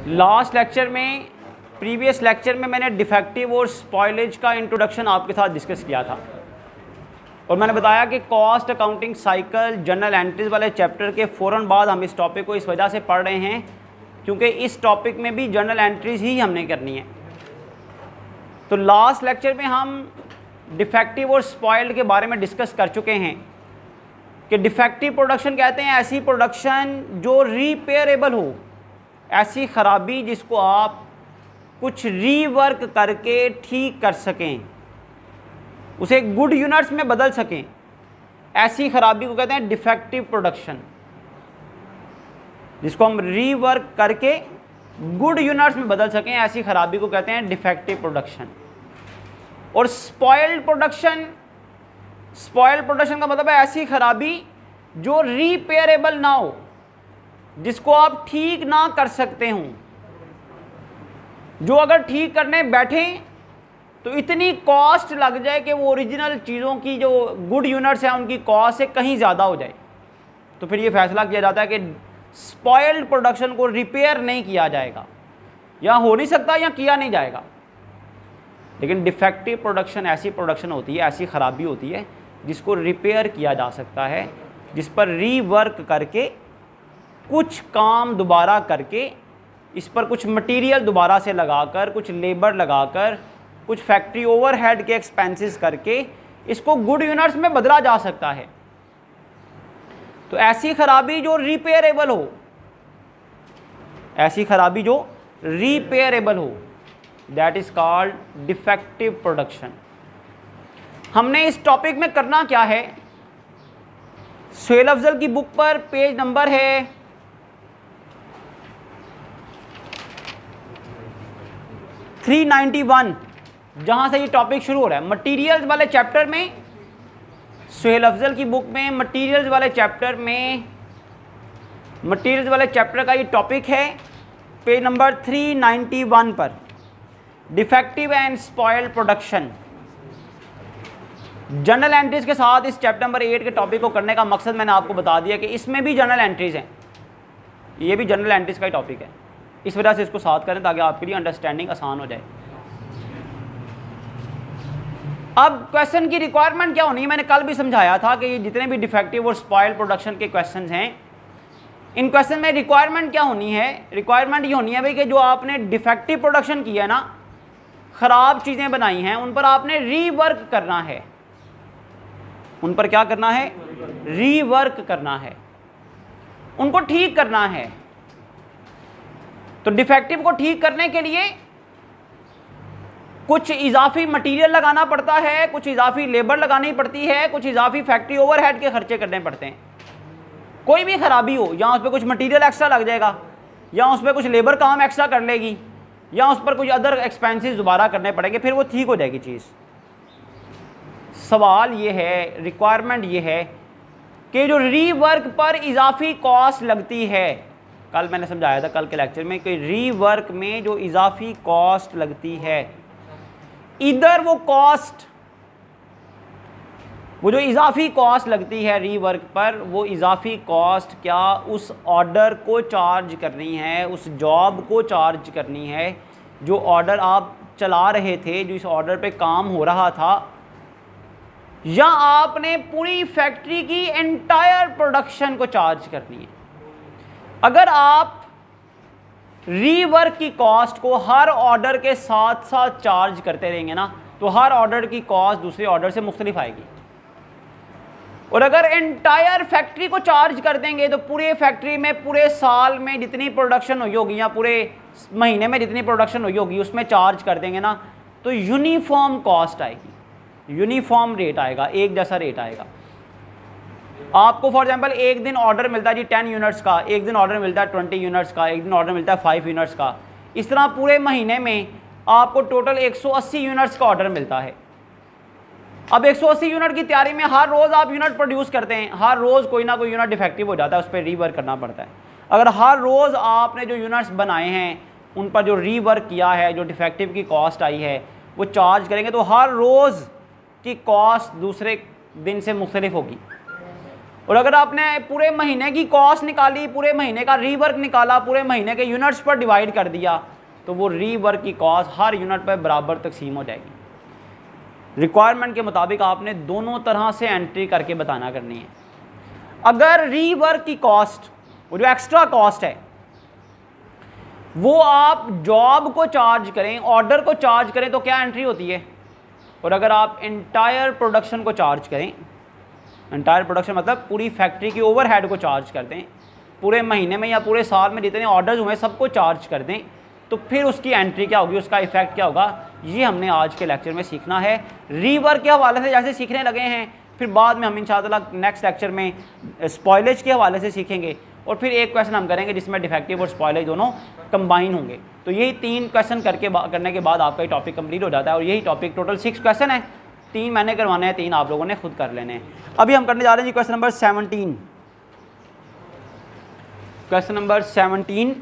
Last lecture में, previous lecture में मैंने डिफेक्टिव और स्पॉइलेज का इंट्रोडक्शन आपके साथ डिस्कस किया था और मैंने बताया कि cost accounting cycle journal entries वाले चैप्टर के फ़ौरन बाद हम इस टॉपिक को इस वजह से पढ़ रहे हैं क्योंकि इस टॉपिक में भी जर्नल एंट्रीज ही हमने करनी है। तो लास्ट लेक्चर में हम डिफेक्टिव और स्पॉइल्ड के बारे में डिस्कस कर चुके हैं कि डिफेक्टिव प्रोडक्शन कहते हैं ऐसी प्रोडक्शन जो रिपेयरेबल हो, ऐसी ख़राबी जिसको आप कुछ रीवर्क करके ठीक कर सकें, उसे गुड यूनिट्स में बदल सकें, ऐसी ख़राबी को कहते हैं डिफेक्टिव प्रोडक्शन। जिसको हम रीवर्क करके गुड यूनिट्स में बदल सकें, ऐसी ख़राबी को कहते हैं डिफेक्टिव प्रोडक्शन। और स्पॉइल्ड प्रोडक्शन, स्पॉइल्ड प्रोडक्शन का मतलब है ऐसी ख़राबी जो रिपेयरेबल ना हो, जिसको आप ठीक ना कर सकते हों, जो अगर ठीक करने बैठें तो इतनी कॉस्ट लग जाए कि वो ओरिजिनल चीज़ों की जो गुड यूनिट्स हैं उनकी कॉस्ट से कहीं ज़्यादा हो जाए। तो फिर ये फैसला किया जाता है कि स्पॉइल्ड प्रोडक्शन को रिपेयर नहीं किया जाएगा, या हो नहीं सकता या किया नहीं जाएगा। लेकिन डिफेक्टिव प्रोडक्शन ऐसी प्रोडक्शन होती है, ऐसी ख़राबी होती है जिसको रिपेयर किया जा सकता है, जिस पर रीवर्क करके, कुछ काम दोबारा करके, इस पर कुछ मटेरियल दोबारा से लगाकर, कुछ लेबर लगाकर, कुछ फैक्ट्री ओवरहेड के एक्सपेंसेस करके इसको गुड यूनिट्स में बदला जा सकता है। तो ऐसी ख़राबी जो रिपेयरेबल हो, ऐसी ख़राबी जो रिपेयरेबल हो, that is called defective production. हमने इस टॉपिक में करना क्या है, सुहेल अफजल की बुक पर पेज नंबर है 391, जहाँ से ये टॉपिक शुरू हो रहा है। मटीरियल्स वाले चैप्टर में, सुहेल अफजल की बुक में मटीरियल्स वाले चैप्टर में, मटीरियल्स वाले चैप्टर का ये टॉपिक है पेज नंबर 391 पर, defective and spoiled production. Journal entries के साथ इस चैप्टर नंबर 8 के टॉपिक को करने का मकसद मैंने आपको बता दिया कि इसमें भी जर्नल एंट्रीज हैं, ये भी जर्नल एंट्रीज का ही टॉपिक है। इस वजह से इसको साथ करें ताकि आपके लिए अंडरस्टैंडिंग आसान हो जाए। अब क्वेश्चन की रिक्वायरमेंट क्या होनी है, मैंने कल भी समझाया था कि ये जितने भी डिफेक्टिव और स्पॉइल्ड प्रोडक्शन के क्वेश्चंस हैं, इन क्वेश्चन में रिक्वायरमेंट क्या होनी है। रिक्वायरमेंट ये होनी है भाई कि जो आपने डिफेक्टिव प्रोडक्शन की है ना, ख़राब चीज़ें बनाई हैं, उन पर आपने रीवर्क करना है। उन पर क्या करना है? रीवर्क करना है, उनको ठीक करना है। तो डिफेक्टिव को ठीक करने के लिए कुछ इजाफी मटेरियल लगाना पड़ता है, कुछ इजाफी लेबर लगानी पड़ती है, कुछ इजाफी फैक्ट्री ओवरहेड के खर्चे करने पड़ते हैं। कोई भी खराबी हो, या उस पर कुछ मटेरियल एक्स्ट्रा लग जाएगा, या उस पर कुछ लेबर काम एक्स्ट्रा कर लेगी, या उस पर कुछ अदर एक्सपेंसेस दोबारा करने पड़ेंगे, फिर वो ठीक हो जाएगी चीज़। सवाल ये है, रिक्वायरमेंट ये है कि जो रीवर्क पर इजाफी कॉस्ट लगती है, कल मैंने समझाया था कल के लेक्चर में कि रीवर्क में जो इजाफी कॉस्ट लगती है, इधर वो कॉस्ट, वो जो इजाफी कॉस्ट लगती है रीवर्क पर, वो इजाफी कॉस्ट क्या उस ऑर्डर को चार्ज करनी है, उस जॉब को चार्ज करनी है जो ऑर्डर आप चला रहे थे, जो इस ऑर्डर पे काम हो रहा था, या आपने पूरी फैक्ट्री की एंटायर प्रोडक्शन को चार्ज करनी है। अगर आप रीवर्क की कॉस्ट को हर ऑर्डर के साथ साथ चार्ज करते रहेंगे ना, तो हर ऑर्डर की कॉस्ट दूसरे ऑर्डर से मुख्तलिफ आएगी। और अगर एंटायर फैक्ट्री को चार्ज कर देंगे तो पूरे फैक्ट्री में पूरे साल में जितनी प्रोडक्शन हुई होगी या पूरे महीने में जितनी प्रोडक्शन हुई होगी उसमें चार्ज कर देंगे ना, तो यूनिफॉर्म कॉस्ट आएगी, यूनिफॉर्म रेट आएगा, एक जैसा रेट आएगा। आपको फॉर एग्जांपल एक दिन ऑर्डर मिलता है जी 10 यूनिट्स का, एक दिन ऑर्डर मिलता है 20 यूनिट्स का, एक दिन ऑर्डर मिलता है 5 यूनिट्स का। इस तरह पूरे महीने में आपको टोटल 180 यूनिट्स का ऑर्डर मिलता है। अब 180 यूनिट की तैयारी में हर रोज़ आप यूनिट प्रोड्यूस करते हैं, हर रोज़ कोई ना कोई यूनिट डिफेक्टिव हो जाता है, उस पर रीवर्क करना पड़ता है। अगर हर रोज़ आपने जो यूनिट्स बनाए हैं उन पर जो रीवर्क किया है, जो डिफेक्टिव की कॉस्ट आई है वो चार्ज करेंगे, तो हर रोज़ की कॉस्ट दूसरे दिन से मुख्तलिफ होगी। और अगर आपने पूरे महीने की कॉस्ट निकाली, पूरे महीने का रीवर्क निकाला, पूरे महीने के यूनिट्स पर डिवाइड कर दिया, तो वो रीवर्क की कॉस्ट हर यूनिट पर बराबर तकसीम हो जाएगी। रिक्वायरमेंट के मुताबिक आपने दोनों तरह से एंट्री करके बताना करनी है। अगर रीवर्क की कॉस्ट, वो जो एक्स्ट्रा कॉस्ट है, वो आप जॉब को चार्ज करें, ऑर्डर को चार्ज करें, तो क्या एंट्री होती है। और अगर आप इंटायर प्रोडक्शन को चार्ज करें, इंटायर प्रोडक्शन मतलब पूरी फैक्ट्री की ओवरहेड को चार्ज कर दें, पूरे महीने में या पूरे साल में जितने ऑर्डर्स हुए सबको चार्ज कर दें, तो फिर उसकी एंट्री क्या होगी, उसका इफेक्ट क्या होगा, ये हमने आज के लेक्चर में सीखना है। रीवर्क के हवाले से जैसे सीखने लगे हैं, फिर बाद में हम इंशाअल्लाह नेक्स्ट लेक्चर में स्पॉइलेज के हवाले से सीखेंगे, और फिर एक क्वेश्चन हम करेंगे जिसमें डिफेक्टिव और स्पॉइलेज दोनों कंबाइन होंगे। तो यही 3 क्वेश्चन करने के बाद आपका ये टॉपिक कंप्लीट हो जाता है। और यही टॉपिक टोटल 6 क्वेश्चन है, 3 मैंने करवाने हैं, 3 आप लोगों ने खुद कर लेने हैं। अभी हम करने जा रहे हैं जी question number 17। Question number 17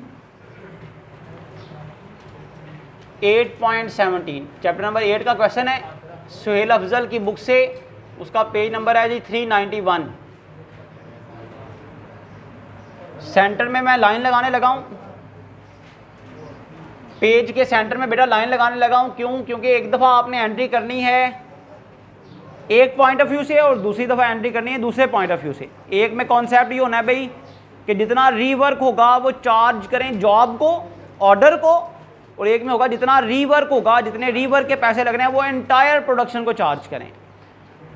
8.17 chapter number 8 का क्वेश्चन है, सुहेल अफजल की बुक से। उसका पेज नंबर है जी 391। सेंटर में मैं लाइन लगाने लगा हूं, पेज के सेंटर में बेटा लाइन लगाने लगा हूं। क्यों? क्योंकि एक दफ़ा आपने एंट्री करनी है एक पॉइंट ऑफ व्यू से, और दूसरी दफ़ा एंट्री करनी है दूसरे पॉइंट ऑफ व्यू से। एक में कॉन्सेप्ट ये होना है भाई कि जितना रीवर्क होगा वो चार्ज करें जॉब को, ऑर्डर को, और एक में होगा जितना रीवर्क होगा, जितने रीवर्क के पैसे लग रहे हैं वो एंटायर प्रोडक्शन को चार्ज करें।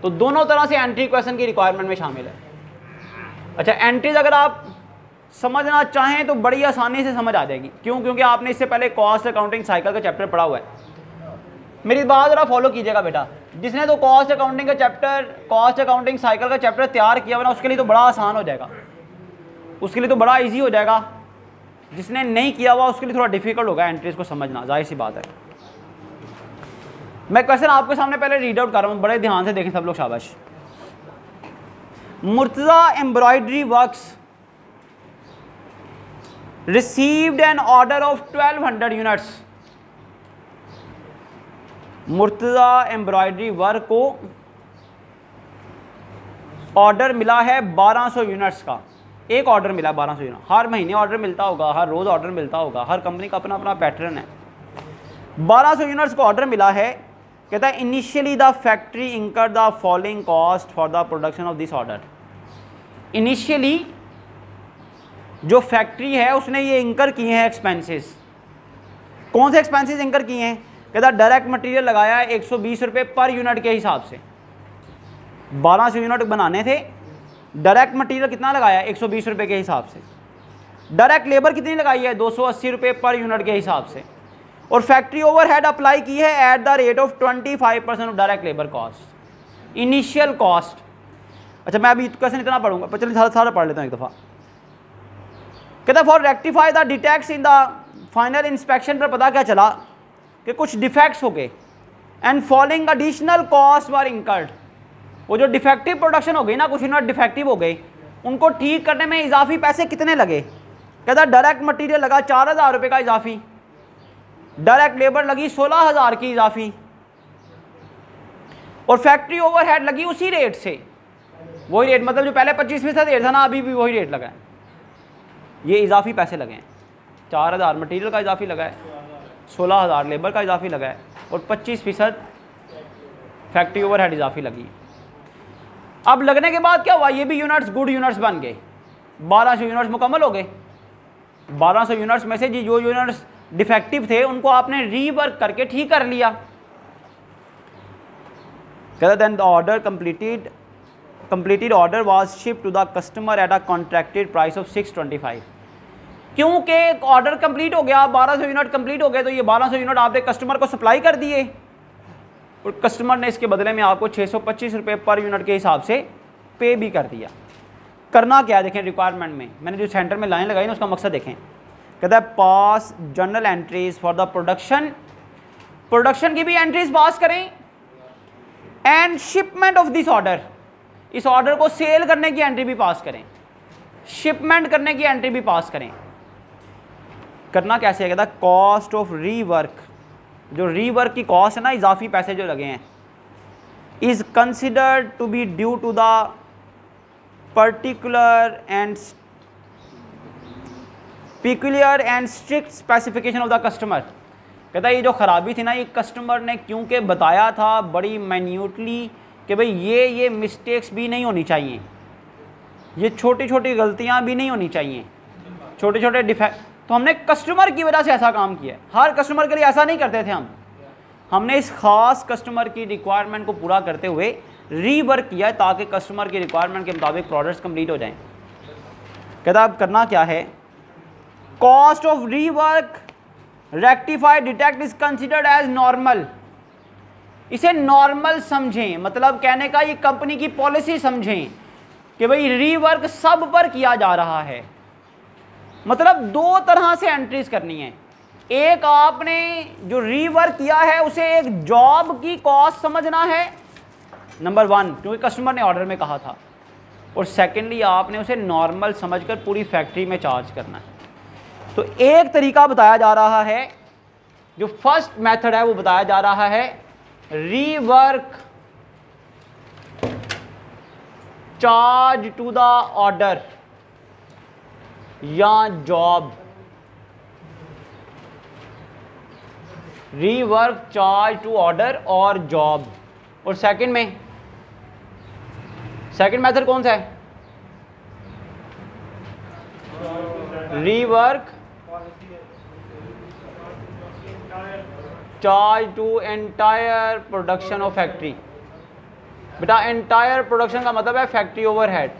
तो दोनों तरह से एंट्री क्वेश्चन की रिक्वायरमेंट में शामिल है। अच्छा, एंट्रीज अगर आप समझना चाहें तो बड़ी आसानी से समझ आ जाएगी। क्यों? क्योंकि आपने इससे पहले कॉस्ट अकाउंटिंग साइकिल का चैप्टर पढ़ा हुआ है। मेरी बात ज़रा फॉलो कीजिएगा बेटा, जिसने तो कॉस्ट अकाउंटिंग का चैप्टर, कॉस्ट अकाउंटिंग साइकिल का चैप्टर तैयार किया हुआ ना, उसके लिए तो बड़ा आसान हो जाएगा, उसके लिए तो बड़ा ईजी हो जाएगा। जिसने नहीं किया हुआ उसके लिए थोड़ा डिफिकल्ट होगा एंट्रीज को समझना, जाहिर सी बात है। मैं क्वेश्चन आपके सामने पहले रीड आउट कर रहा हूँ, बड़े ध्यान से देखें सब लोग, शाबाश। Murtaza embroidery works received an order of 1200 units. Murtaza embroidery work को ऑर्डर मिला है 1200 यूनिट्स का। एक ऑर्डर मिला 1200 यूनिट, हर महीने ऑर्डर मिलता होगा, हर रोज़ ऑर्डर मिलता होगा, हर कंपनी का अपना अपना पैटर्न है। 1200 यूनिट्स को ऑर्डर मिला है। कहता है इनिशियली द फैक्ट्री इंकर the following cost for the production of this order. Initially जो फैक्ट्री है उसने ये इंकर किए हैं एक्सपेंसेस। कौन से एक्सपेंसेस इंकर किए हैं? कहता डायरेक्ट मटेरियल लगाया है 120 रुपये पर यूनिट के हिसाब से। 1200 यूनिट बनाने थे, डायरेक्ट मटेरियल कितना लगाया है? 120 रुपये के हिसाब से। डायरेक्ट लेबर कितनी लगाई है? 280 रुपये पर यूनिट के हिसाब से। और फैक्ट्री ओवरहेड अप्लाई की है at the rate of 25% of direct labour cost, initial cost. अच्छा, मैं अभी क्वेश्चन इतना पढ़ूंगा, पर चलिए सारा पढ़ लेता हूँ एक दफ़ा। कहता for rectify the detects in the final inspection पर पता क्या चला कि कुछ डिफेक्ट्स हो गए and following additional cost were incurred. वो जो डिफेक्टिव प्रोडक्शन हो गई ना, कुछ यूनिट डिफेक्टिव हो गई, उनको ठीक करने में इजाफी पैसे कितने लगे? कहता डायरेक्ट मटेरियल लगा 4000 रुपये का इजाफी, डायरेक्ट लेबर लगी 16000 की इजाफी, और फैक्ट्री ओवरहेड लगी उसी रेट से, वही रेट, मतलब जो पहले 25% रेट था ना, अभी भी वही रेट लगा है। ये इजाफी पैसे लगे हैं, 4000 मटेरियल का इजाफी लगा है, 16000 लेबर का इजाफी लगा है, और 25% फैक्ट्री ओवरहेड इजाफी लगी। अब लगने के बाद क्या हुआ? ये भी यूनिट्स गुड यूनिट्स बन गए, 1200 यूनिट्स मुकम्मल हो गए। 1200 यूनिट्स में से जो यूनिट्स डिफेक्टिव थे उनको आपने रीवर्क करके ठीक कर लिया। कहता then the order completed order was shipped to the customer at a contracted price of 625। क्योंकि ऑर्डर कंप्लीट हो गया, 1200 यूनिट कंप्लीट हो गए, तो ये 1200 यूनिट आपने कस्टमर को सप्लाई कर दिए, और कस्टमर ने इसके बदले में आपको 625 रुपये पर यूनिट के हिसाब से पे भी कर दिया। करना क्या है देखें रिक्वायरमेंट में, मैंने जो सेंटर में लाइन लगाई ना उसका मकसद देखें। कहता है पास journal entries for the production, production की भी एंट्रीज पास करें, and shipment of this order, इस ऑर्डर को सेल करने की एंट्री भी पास करें, शिपमेंट करने की एंट्री भी पास करें। करना कैसे है? कहता है कॉस्ट ऑफ रीवर्क, जो रीवर्क की कॉस्ट है ना, इजाफी पैसे जो लगे हैं, is considered to be due to the particular and peculiar and strict specification of the customer। कहता है ये जो ख़राबी थी ना, ये कस्टमर ने क्योंकि बताया था बड़ी माइन्यूटली कि भाई ये मिस्टेक्स भी नहीं होनी चाहिए, ये छोटी छोटी गलतियां भी नहीं होनी चाहिए, छोटे छोटे डिफेक्ट। तो हमने कस्टमर की वजह से ऐसा काम किया है। हर कस्टमर के लिए ऐसा नहीं करते थे हमने इस ख़ास कस्टमर की रिक्वायरमेंट को पूरा करते हुए रीवर्क किया ताकि कस्टमर की रिक्वायरमेंट के मुताबिक प्रोडक्ट्स कंप्लीट हो जाएं। कहता अब करना क्या है, cost of rework rectify detect is considered as normal. इसे नॉर्मल समझें, मतलब कहने का ये कंपनी की पॉलिसी समझें कि भाई रीवर्क सब पर किया जा रहा है। मतलब दो तरह से एंट्रीज करनी है, एक आपने जो रीवर्क किया है उसे एक जॉब की कॉस्ट समझना है, नंबर 1 क्योंकि कस्टमर ने ऑर्डर में कहा था, और सेकेंडली आपने उसे नॉर्मल समझकर पूरी फैक्ट्री में चार्ज करना है। तो एक तरीका बताया जा रहा है, जो फर्स्ट मेथड है वो बताया जा रहा है rework charge to the order या job. Rework charge to order और जॉब। और सेकंड मेथड कौन सा है, rework charge to entire production of factory. बेटा एंटायर प्रोडक्शन का मतलब है फैक्ट्री ओवरहेड।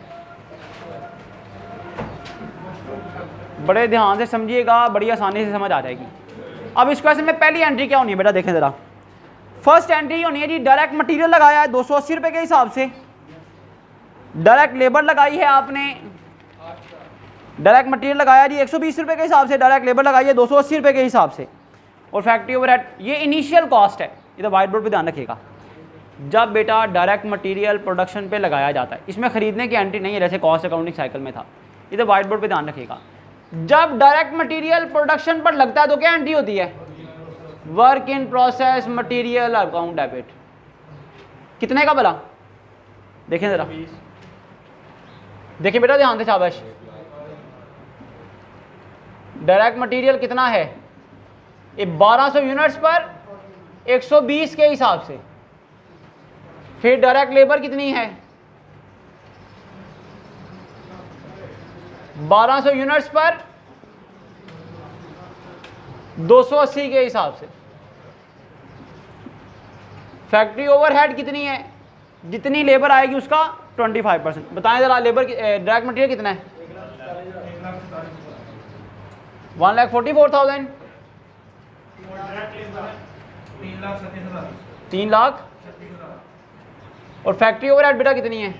बड़े ध्यान से समझिएगा, बड़ी आसानी से समझ आ जाएगी। अब इस क्वेश्चन में पहली एंट्री क्या होनी है बेटा, देखें ज़रा। फर्स्ट एंट्री होनी है जी, डायरेक्ट मटेरियल लगाया है 280 रुपये के हिसाब से, डायरेक्ट लेबर लगाई है आपने, डायरेक्ट मटेरियल लगाया जी 120 रुपये के हिसाब से, डायरेक्ट लेबर लगाई है 280 रुपये के हिसाब से, और फैक्ट्री ओवरहेड ये इनिशियल कॉस्ट है। ये तो वाइट बोर्ड पे ध्यान रखिएगा। जब बेटा डायरेक्ट मटेरियल प्रोडक्शन पे लगाया जाता है, इसमें खरीदने की एंट्री नहीं है जैसे कॉस्ट अकाउंटिंग साइकिल में था, ये तो वाइट बोर्ड पे ध्यान रखिएगा। जब डायरेक्ट मटेरियल प्रोडक्शन पर लगता है तो क्या एंट्री होती है, work in process material account debit. कितने का भला, देखें जरा, देखिए बेटा ध्यान से, शाबाश। डायरेक्ट मटेरियल कितना है, ये 1200 यूनिट्स पर 120 के हिसाब से। फिर डायरेक्ट लेबर कितनी है, 1200 यूनिट्स पर 280 के हिसाब से। फैक्ट्री ओवरहेड कितनी है, जितनी लेबर आएगी उसका 25%। बताएं जरा लेबर डायरेक्ट मटेरियल कितना है, 1,44,000, 3 लाख। और फैक्ट्री ओवरहेड बेटा कितनी है,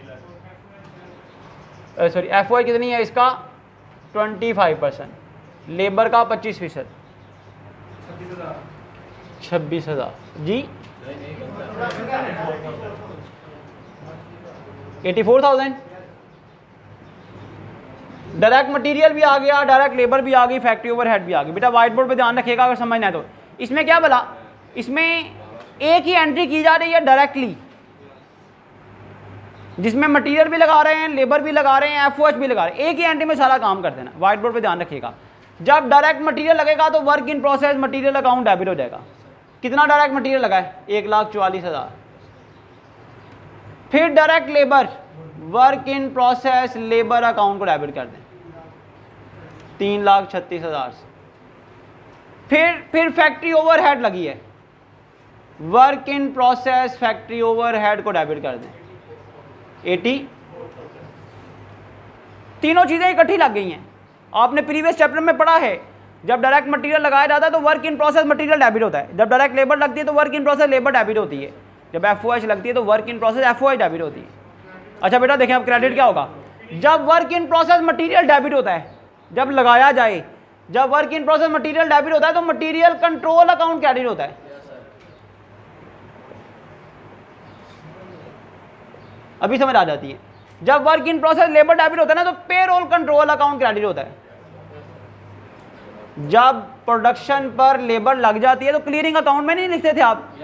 सॉरी FOI कितनी है इसका 25%, लेबर का 25%, 26,000 जी, 84,000। डायरेक्ट मटेरियल भी आ गया, डायरेक्ट लेबर भी आ गई, फैक्ट्री ओवरहेड भी आ गई। बेटा व्हाइट बोर्ड पे ध्यान रखिएगा अगर समझना है तो। इसमें क्या बोला, इसमें एक ही एंट्री की जा रही है डायरेक्टली, जिसमें मटेरियल भी लगा रहे हैं, लेबर भी लगा रहे हैं, FOH भी लगा रहे हैं, एक ही एंट्री में सारा काम कर देना। व्हाइट बोर्ड पे ध्यान रखिएगा। जब डायरेक्ट मटेरियल लगेगा तो work in process material account debit हो जाएगा। कितना डायरेक्ट मटेरियल लगा है, 1,44,000। फिर direct labour, work in process labour account को डेबिट कर दें 3,36,000 से। फिर फैक्ट्री ओवरहेड लगी है, work in process factory overhead को डेबिट कर दें 80। तीनों चीजें इकट्ठी लग गई हैं। आपने प्रीवियस चैप्टर में पढ़ा है, जब डायरेक्ट मटेरियल लगाया जाता है तो work in process material debit होता है, जब डायरेक्ट लेबर लगती है तो work in process labour debit होती है, जब FOH लगती है तो work in process FOH debit होती है। अच्छा बेटा देखें अब क्रेडिट क्या होगा, जब work in process material debit होता है, जब लगाया जाए, जब work in process material debit होता है तो मटेरियल कंट्रोल अकाउंट क्रेडिट होता है। अभी समझ आ जाती है। जब work in process labour debit होता है ना तो पेरोल कंट्रोल अकाउंट क्रेडिट होता है। जब प्रोडक्शन पर लेबर लग जाती है तो क्लियरिंग अकाउंट में नहीं लिखते थे आप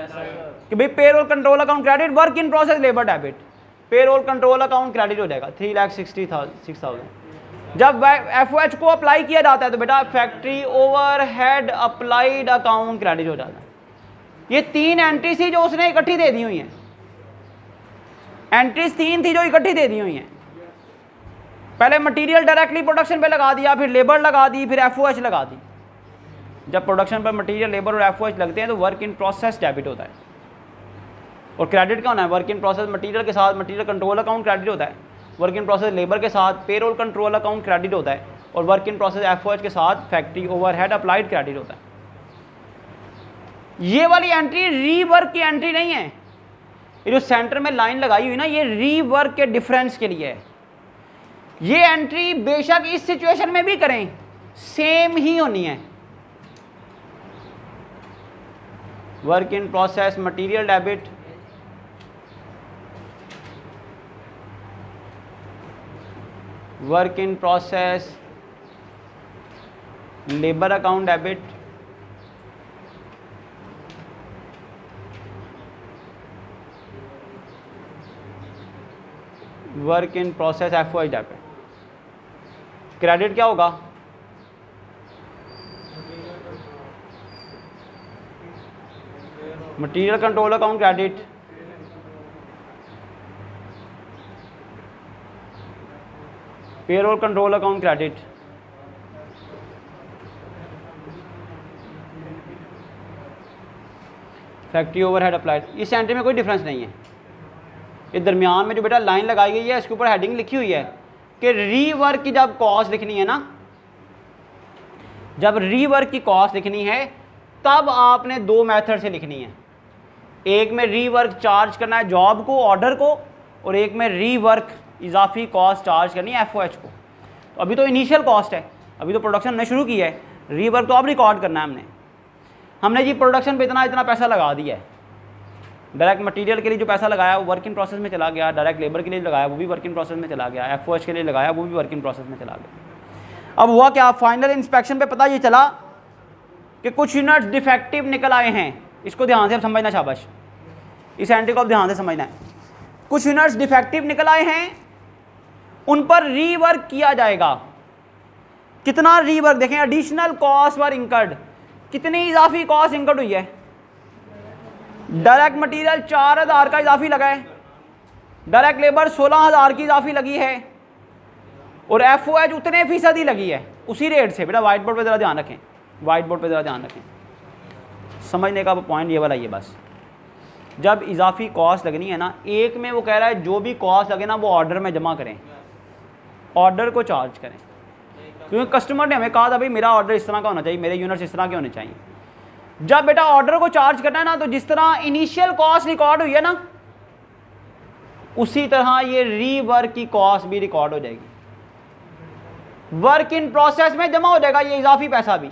कि भाई payroll control account credit, work in process labour debit. Payroll control account credit हो जाएगा 3,60,000। जब FOH को अप्लाई किया जाता है तो बेटा factory overhead applied account credit हो जाता है। ये 3 एंट्री थी जो उसने इकट्ठी दे दी हुई हैं, एंट्रीज 3 थी जो इकट्ठी दे दी हुई हैं। पहले मटेरियल डायरेक्टली प्रोडक्शन पे लगा दिया, फिर लेबर लगा दी, फिर FOH लगा दी। जब प्रोडक्शन पर मटेरियल, लेबर और FOH लगते हैं तो वर्क इन प्रोसेस डेबिट होता है, और क्रेडिट क्या होना है? वर्क इन प्रोसेस मटेरियल के साथ मटेरियल कंट्रोल अकाउंट क्रेडिट होता है, वर्क इन प्रोसेस लेबर के साथ पेरोल कंट्रोल अकाउंट क्रेडिट होता है, और वर्क इन प्रोसेस FOH के साथ फैक्ट्री ओवरहेड अप्लाइड क्रेडिट होता है। ये वाली एंट्री रीवर्क की एंट्री नहीं है। ये जो सेंटर में लाइन लगाई हुई ना, ये रीवर्क के डिफरेंस के लिए है। ये एंट्री बेशक इस सिचुएशन में भी करें सेम ही होनी है। Work in process material debit, work in process labour account debit, work in process FOH debit. Credit क्या होगा? Material control account credit, payroll control account credit, factory overhead applied. इस एंट्री में कोई डिफरेंस नहीं है। ये दरमियान में जो बेटा लाइन लगाई गई है, इसके ऊपर हेडिंग लिखी हुई है कि रीवर्क की जब कॉस्ट लिखनी है ना, जब रीवर्क की कॉस्ट लिखनी है तब आपने 2 मेथड से लिखनी है। एक में रीवर्क चार्ज करना है जॉब को, ऑर्डर को, और एक में रीवर्क इजाफी कॉस्ट चार्ज करनी है FOH को। तो अभी तो इनिशियल कॉस्ट है, अभी तो प्रोडक्शन हमने शुरू की है, रीवर्क तो अब रिकॉर्ड करना है हमने जी प्रोडक्शन पे इतना पैसा लगा दिया है। डायरेक्ट मटेरियल के लिए जो पैसा लगाया वो वर्क इन प्रोसेस में चला गया, डायरेक्ट लेबर के लिए लगाया वो भी वर्क इन प्रोसेस में चला गया, FOH के लिए लगाया वो भी वर्क इन प्रोसेस में चला गया। अब हुआ क्या? फाइनल इंस्पेक्शन पे पता ये चला कि कुछ यूनिट्स डिफेक्टिव निकल आए हैं। इसको ध्यान से समझना, शाबाश, इस एंट्री को अब ध्यान से समझना है। कुछ यूनिट्स डिफेक्टिव निकल आए हैं, उन पर रीवर्क किया जाएगा। कितना रीवर्क? देखें, एडिशनल कॉस्ट वर इंकर्ड, कितनी इजाफी कॉस्ट इंकर्ड हुई है? डायरेक्ट मटेरियल 4,000 का इजाफी लगा है, डायरेक्ट लेबर 16,000 की इजाफी लगी है, और FOH उतने फीसदी लगी है उसी रेट से। बेटा वाइट बोर्ड पे ज़रा ध्यान रखें, वाइट बोर्ड पे ज़रा ध्यान रखें, समझने का पॉइंट ये वाला, ये बस जब इजाफी कॉस्ट लगनी है ना, एक में वो कह रहा है जो भी कॉस्ट लगे ना वो ऑर्डर में जमा करें, ऑर्डर को चार्ज करें, क्योंकि कस्टमर ने हमें कहा था भाई मेरा ऑर्डर इस तरह का होना चाहिए, मेरे यूनिट्स इस तरह के होने चाहिए। जब बेटा ऑर्डर को चार्ज करना है ना, तो जिस तरह इनिशियल कॉस्ट रिकॉर्ड हुई है ना, उसी तरह ये रीवर्क की कॉस्ट भी रिकॉर्ड हो जाएगी, वर्क इन प्रोसेस में जमा हो जाएगा। ये इजाफी पैसा भी,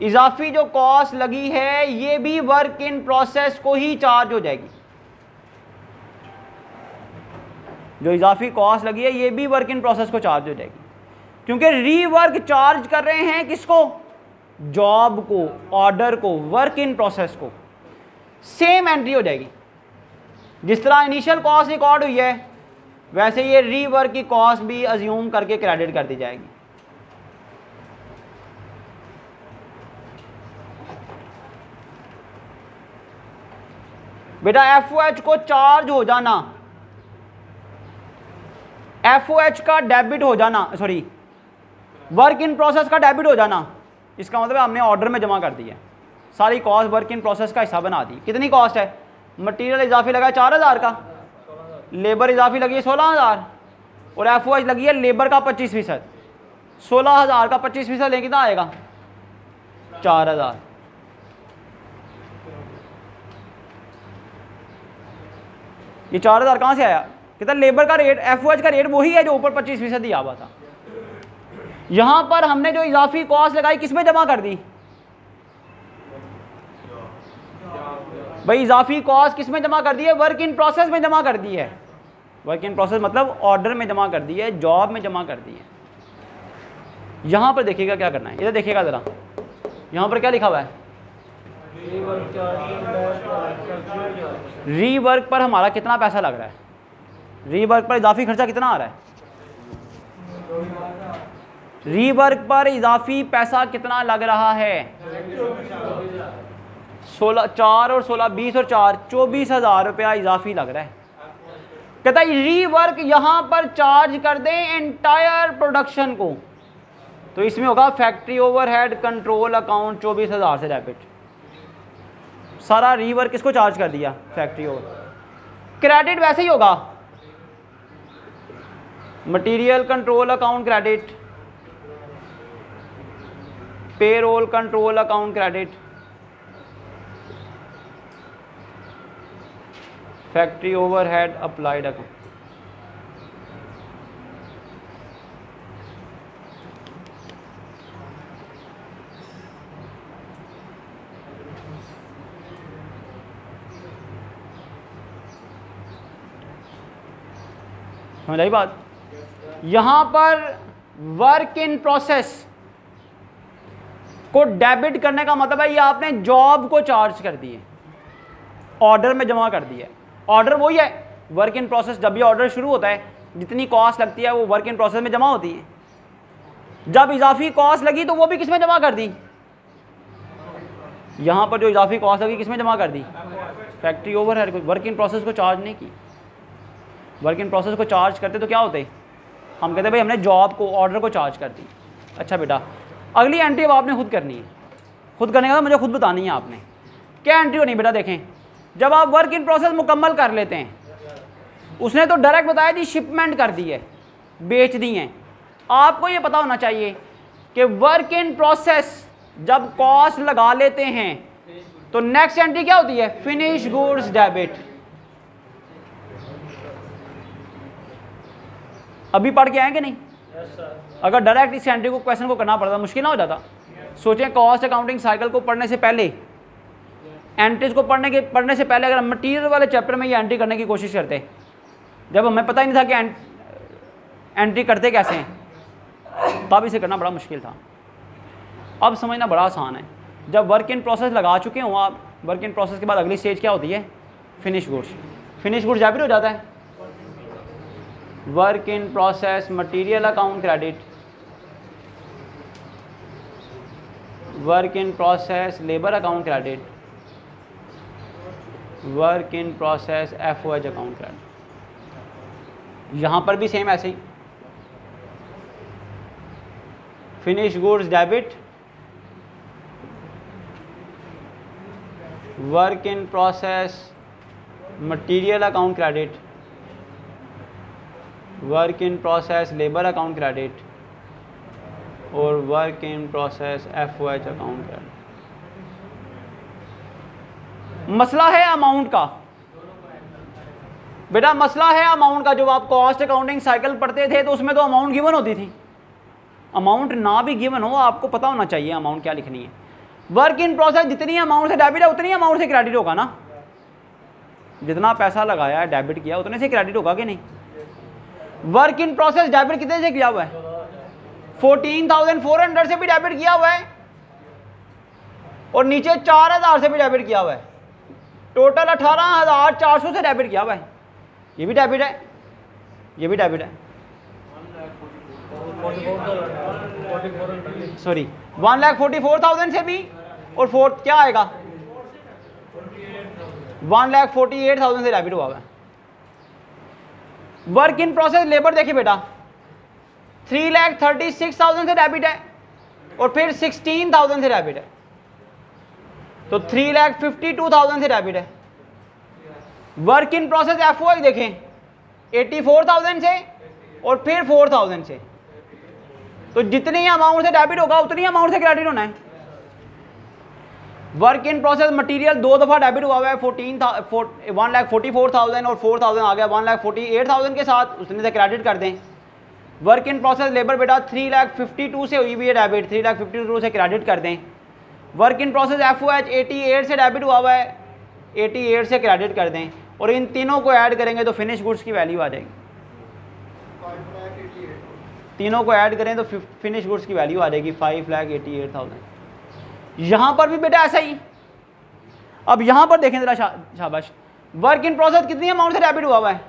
इजाफी जो कॉस्ट लगी है ये भी वर्क इन प्रोसेस को ही चार्ज हो जाएगी। जो इजाफी कॉस्ट लगी है ये भी वर्क इन प्रोसेस को चार्ज हो जाएगी, क्योंकि रीवर्क चार्ज कर रहे हैं किसको? जॉब को, ऑर्डर को, वर्क इन प्रोसेस को। सेम एंट्री हो जाएगी, जिस तरह इनिशियल कॉस्ट रिकॉर्ड हुई है वैसे ये रीवर्क की कॉस्ट भी अज्यूम करके क्रेडिट कर दी जाएगी। बेटा FOH को चार्ज हो जाना, FOH का डेबिट हो जाना, सॉरी वर्क इन प्रोसेस का डेबिट हो जाना, इसका मतलब हमने ऑर्डर में जमा कर दी है, सारी कॉस्ट वर्क इन प्रोसेस का हिस्सा बना दी। कितनी कॉस्ट है? मटेरियल इजाफी लगा है 4,000 का, लेबर इजाफी लगी है 16,000, और FOH लगी है लेबर का 25%। 16,000 का 25% लेकिन कितना आएगा? 4,000। ये 4,000 कहाँ से आया? कितना? लेबर का रेट, FOH का रेट वही है जो ऊपर 25% दिया हुआ था। यहां पर हमने जो इजाफी कॉस्ट लगाई किसमें जमा कर दी भाई? इजाफी कॉस्ट किसमें जमा कर दी है? वर्क इन प्रोसेस में जमा कर दी है। वर्क इन प्रोसेस मतलब ऑर्डर में जमा कर दी है, जॉब में जमा कर दी है। यहां पर देखिएगा क्या करना है, इधर देखिएगा जरा, यहां पर क्या लिखा हुआ है? रीवर्क पर हमारा कितना पैसा लग रहा है? रीवर्क पर इजाफी खर्चा कितना आ रहा है? रीवर्क पर इजाफी पैसा कितना लग रहा है? 16 4 और 16 20 और 4 24,000 रुपया इजाफी लग रहा है। कहता है रीवर्क यहां पर चार्ज कर दें एंटायर प्रोडक्शन को, तो इसमें होगा फैक्ट्री ओवरहेड कंट्रोल अकाउंट 24,000 से डेबिट। सारा रीवर्क किसको चार्ज कर दिया? Factory over. क्रेडिट वैसे ही होगा, material control account credit, payroll control account credit, factory overhead applied account. समझ आई बात? यहां पर वर्क इन प्रोसेस को डेबिट करने का मतलब है ये आपने जॉब को चार्ज कर दिए, ऑर्डर में जमा कर दिया। ऑर्डर वही है, वर्क इन प्रोसेस। जब भी ऑर्डर शुरू होता है जितनी कॉस्ट लगती है वो वर्क इन प्रोसेस में जमा होती है। जब इजाफी कॉस्ट लगी तो वो भी किस में जमा कर दी? यहां पर जो इजाफी कॉस्ट लगी किस में जमा कर दी? फैक्ट्री ओवरहेड को। वर्क इन प्रोसेस को चार्ज नहीं की। वर्क इन प्रोसेस को चार्ज करते तो क्या होते? हम कहते भाई हमने जॉब को, ऑर्डर को चार्ज कर दी। अच्छा बेटा, अगली एंट्री अब आपने खुद करनी है। खुद करने का मुझे खुद बतानी है आपने क्या एंट्री होनी। बेटा देखें, जब आप वर्क इन प्रोसेस मुकम्मल कर लेते हैं, उसने तो डायरेक्ट बताया जी शिपमेंट कर दी है, बेच दी हैं। आपको ये पता होना चाहिए कि वर्क इन प्रोसेस जब कॉस्ट लगा लेते हैं तो नेक्स्ट एंट्री क्या होती है? Finish goods debit. अभी पढ़ के आएंगे नहीं? अगर डायरेक्ट इस एंट्री को क्वेश्चन को करना पड़ता मुश्किल ना हो जाता। सोचें कॉस्ट अकाउंटिंग साइकिल को पढ़ने से पहले, एंट्रीज को पढ़ने से पहले अगर मटेरियल वाले चैप्टर में ये एंट्री करने की कोशिश करते, जब हमें पता ही नहीं था कि एंट्री करते कैसे हैं, तब इसे करना बड़ा मुश्किल था। अब समझना बड़ा आसान है। जब वर्क इन प्रोसेस लगा चुके हों आप, वर्क इन प्रोसेस के बाद अगली स्टेज क्या होती है? Finish goods. Finish goods debit हो जाता है। Work in process material account credit, work in process labour account credit, work in process FOH account credit. यहां पर भी सेम ऐसे ही, finish goods debit, work in process material account credit, work in process labour account credit और work in process FOH account credit. मसला है amount का। बेटा मसला है अमाउंट का। जब आप कॉस्ट अकाउंटिंग साइकिल पढ़ते थे तो उसमें तो अमाउंट गिवन होती थी। अमाउंट ना भी गिवन हो, आपको पता होना चाहिए अमाउंट क्या लिखनी है। वर्क इन प्रोसेस जितनी अमाउंट से डेबिट है उतनी अमाउंट से क्रेडिट होगा ना। जितना पैसा लगाया है डेबिट किया उतने से क्रेडिट होगा कि नहीं? वर्क इन प्रोसेस डेबिट कितने से किया हुआ है? 14,400 से भी डेबिट किया हुआ है और नीचे 4,000 से भी डेबिट किया हुआ है। टोटल 18,400 से डेबिट किया हुआ है। ये भी डेबिट है, ये भी डेबिट है। सॉरी 1,44,000 से भी, और क्या आएगा? 1,48,000 से डेबिट हुआ हुआ है। वर्क इन प्रोसेस लेबर देखिए बेटा, 3,36,000 से डेबिट है और फिर 16,000 से डेबिट है, तो 3,52,000 से डेबिट है। वर्क इन प्रोसेस एफओआई देखें 84,000 से और फिर 4,000 से, तो जितनी अमाउंट से डेबिट होगा उतनी अमाउंट से क्रेडिट होना है। वर्क इन प्रोसेस मटेरियल 2 दफ़ा डेबिट हुआ हुआ है, 1,44,000 और 4,000 आ गया 1,48,000 के साथ, उसने से क्रेडिट कर दें। वर्क इन प्रोसेस लेबर बेटा 3,52,000 से हुई हुई है डेबिट, 3,52,000 से क्रेडिट कर दें। वर्क इन प्रोसेस एफओएच 88 से डेबिट हुआ हुआ है, 88 से क्रेडिट कर दें, और इन तीनों को ऐड करेंगे तो फिनिश गुड्स की वैल्यू आ जाएगी। तीनों को ऐड करें तो फिनिश गुड्स की वैल्यू आ जाएगी 5,88,000। यहां पर भी बेटा ऐसा ही। अब यहां पर देखें जरा शाबाश, वर्क इन प्रोसेस कितनी अमाउंट से डेबिट हुआ हुआ है?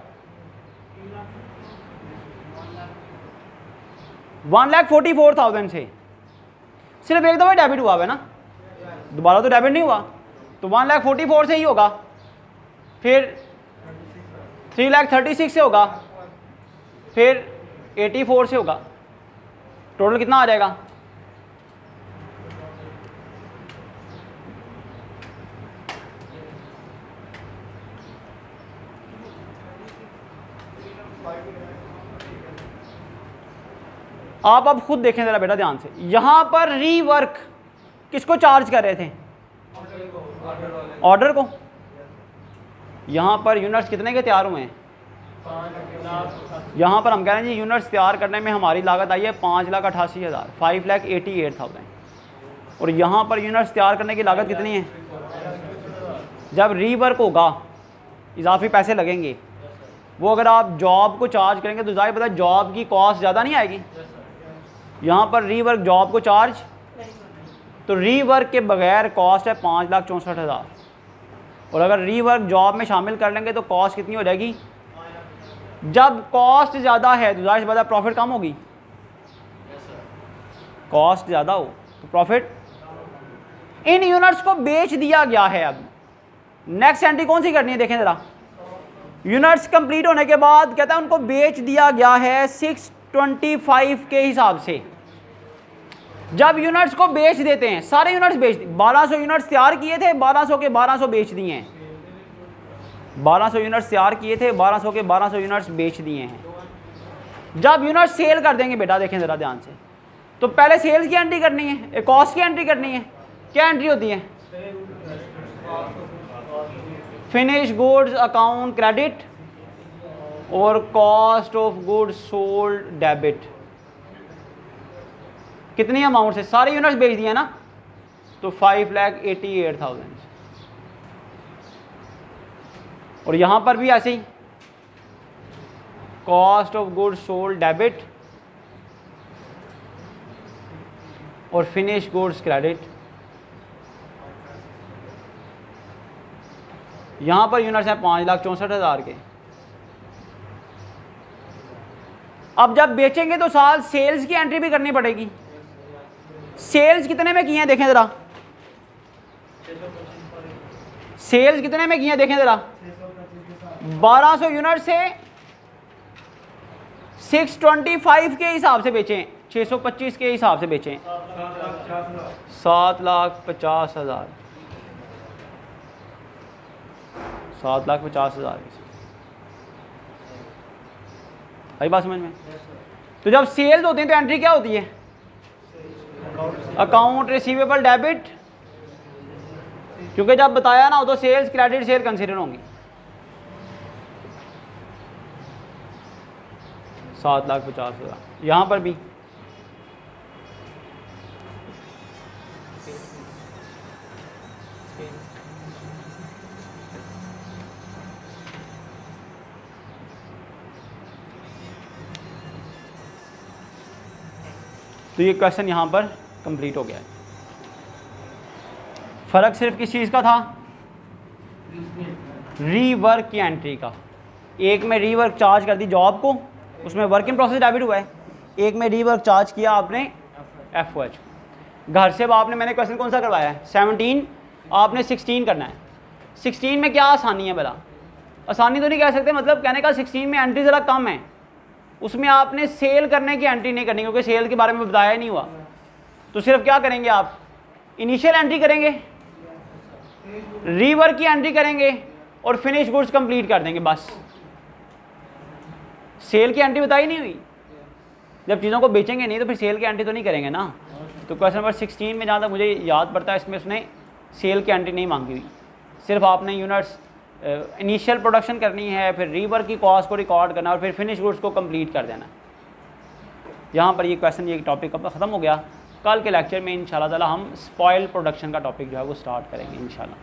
1,44,000 से सिर्फ एक दफ़ा डेबिट हुआ है ना, दोबारा तो डेबिट नहीं हुआ, तो 1,44,000 से ही होगा, फिर 3,36,000 से होगा, फिर 84 से होगा, टोटल कितना आ जाएगा? आप अब खुद देखें ज़रा बेटा ध्यान से, यहाँ पर रीवर्क किसको चार्ज कर रहे थे? ऑर्डर को। यहाँ पर यूनिट्स कितने के तैयार हुए हैं? यहाँ पर हम कह रहे हैं जी यूनिट्स तैयार करने में हमारी लागत आई है 5,88,000, 5,88,000, और यहाँ पर यूनिट्स तैयार करने की लागत कितनी है? जब रीवर्क होगा इजाफी पैसे लगेंगे, वो अगर आप जॉब को चार्ज करेंगे तो ज़ाहिर पता है जॉब की कॉस्ट ज़्यादा नहीं आएगी। यहाँ पर रीवर्क जॉब को चार्ज, तो रीवर्क के बगैर कॉस्ट है 5,64,000, और अगर रीवर्क जॉब में शामिल कर लेंगे तो कॉस्ट कितनी हो जाएगी? जब कॉस्ट ज़्यादा है तो ज़ाहिर सी प्रॉफिट कम होगी, कॉस्ट ज़्यादा हो तो प्रॉफिट। इन यूनिट्स को बेच दिया गया है। अब नेक्स्ट एंट्री कौन सी करनी है देखें ज़रा, यूनिट्स कंप्लीट होने के बाद कहता है उनको बेच दिया गया है 625 के हिसाब से। जब यूनिट्स को बेच देते हैं, सारे यूनिट्स बेच, 1200 यूनिट्स तैयार किए थे, 1200 के 1200 बेच दिए हैं, 1200 यूनिट्स तैयार किए थे, 1200 के 1200 यूनिट्स बेच दिए हैं। जब यूनिट्स सेल कर देंगे बेटा देखें ज़रा ध्यान से, तो पहले सेल्स की एंट्री करनी है, एक कॉस्ट की एंट्री करनी है। क्या एंट्री होती है? फिनिश गुड्स अकाउंट क्रेडिट और cost of goods sold debit. कितनी अमाउंट से? सारे यूनिट्स बेच दिए ना, तो 5,88,000, और यहां पर भी ऐसे ही cost of goods sold debit और फिनिश गुड्स क्रेडिट। यहां पर यूनिट्स हैं 5,64,000 के। अब जब बेचेंगे तो साल सेल्स की एंट्री भी करनी पड़ेगी। सेल्स कितने में किए हैं देखें ज़रा, सेल्स कितने में किए हैं देखें ज़रा, 1200 यूनिट से 625 के हिसाब से बेचें, 625 के हिसाब से बेचें, 7,50,000, 7,50,000। आई बात समझ में? तो जब सेल्स होती हैं तो एंट्री क्या होती है? अकाउंट रिसीवेबल डेबिट, क्योंकि जब बताया ना हो तो सेल्स क्रेडिट सेल कंसीडर होंगी। 7,50,000 यहां पर भी। तो ये क्वेश्चन यहाँ पर कंप्लीट हो गया है। फ़र्क सिर्फ किस चीज़ का था? रीवर्क की एंट्री का। एक में रीवर्क चार्ज कर दी जॉब को, उसमें वर्क इन प्रोसेस डेबिट हुआ है। एक में रीवर्क चार्ज किया आपने FOH। घर से आपने, मैंने क्वेश्चन कौन सा करवाया है? 17, आपने 16 करना है। 16 में क्या आसानी है भला? आसानी तो नहीं कह सकते, मतलब कहने का 16 में एंट्री ज़रा कम है। उसमें आपने सेल करने की एंट्री नहीं करनी, क्योंकि सेल के बारे में बताया नहीं हुआ। तो सिर्फ क्या करेंगे आप? इनिशियल एंट्री करेंगे, रीवर्क की एंट्री करेंगे और फिनिश गुड्स कंप्लीट कर देंगे, बस। सेल की एंट्री बताई नहीं हुई। जब चीज़ों को बेचेंगे नहीं तो फिर सेल की एंट्री तो नहीं करेंगे ना। तो क्वेश्चन नंबर 16 में जहाँ तक मुझे याद पड़ता है, इसमें उसने सेल की एंट्री नहीं मांगी हुई। सिर्फ आपने यूनिट्स इनिशियल प्रोडक्शन करनी है, फिर रीवर्क की कॉस्ट को रिकॉर्ड करना और फिर फिनिश गुड्स को कंप्लीट कर देना। यहाँ पर ये क्वेश्चन, ये टॉपिक अब ख़त्म हो गया। कल के लेक्चर में इंशाल्लाह ताला हम स्पॉइल प्रोडक्शन का टॉपिक जो है वो स्टार्ट करेंगे इंशाल्लाह।